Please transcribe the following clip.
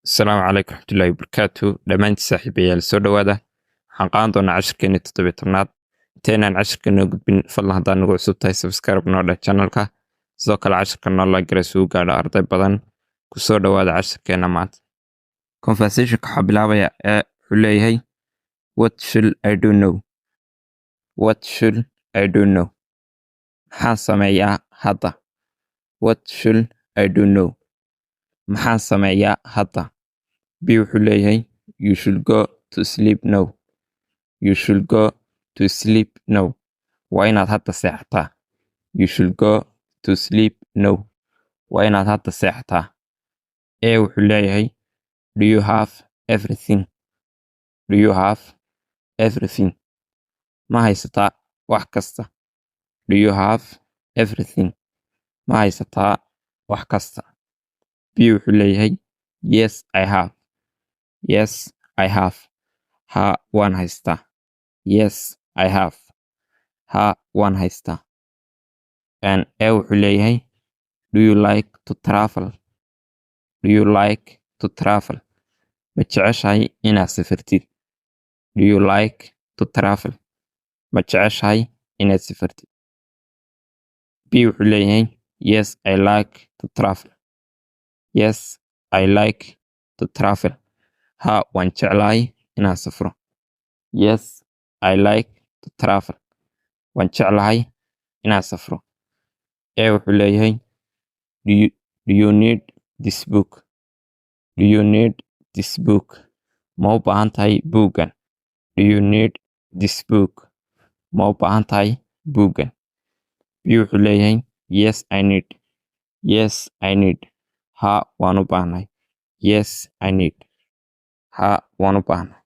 Asalaamu calaykum waraxmatullaahi wabarakaatu. Dhammaantiin saaxiibayaal soo dhawaada. Waxaan qaadan doonaa cashirkeena 17aad. Inteenaan cashirka noo gudbin, fadlan haddaan nagu cusub tahay subscribe noo dheh channelka. Sidoo kale cashirka noo la garay suu gaadho arday badan. Ku soo dhawaada cashirkeena maanta. Conversationka waxaa bilaabaya wuxuu leeyahay What should I do now? What should I do now? Maxaan sameeyaa hadda? What should I do now? Maxaan sameeyaa hadda? B wuxuu leeyahay You should go to sleep now. You should go to sleep now. Waa inaad hadda seexataa. You should go to sleep now. Waa inaad hadda seexataa. A wuxuu leeyahay Do you have everything? Do you have everything? Ma haysataa wax kasta? Do you have everything? Ma haysataa wax kasta? B wuxuu leeyahay Yes, I have. Yes, I have. Ha, waan haystaa. Yes, I have. Ha, waan haystaa. And A wuxuu leeyahay Do you like to travel? Do you like to travel? Ma jeceshahay inaad safartid? Do you like to travel? Ma jeceshahay inaad safartid? B wuxuu leeyahay Yes, I like to travel. Yes, I like to travel. Ha, waan jeclahay inaan safro. Yes, I like to travel. Waan jeclahay inaan safro. A wuxuu leeyahay Do you need this book? Do you need this book? Ma u baahan tahay buuggan? Do you need this book? Ma u baahan tahay buuggan? B wuxuu leeyahay Yes, I need. Yes, I need. Ha, waan u baahnahay. Yes, I need. Ha, waan u baahnahay.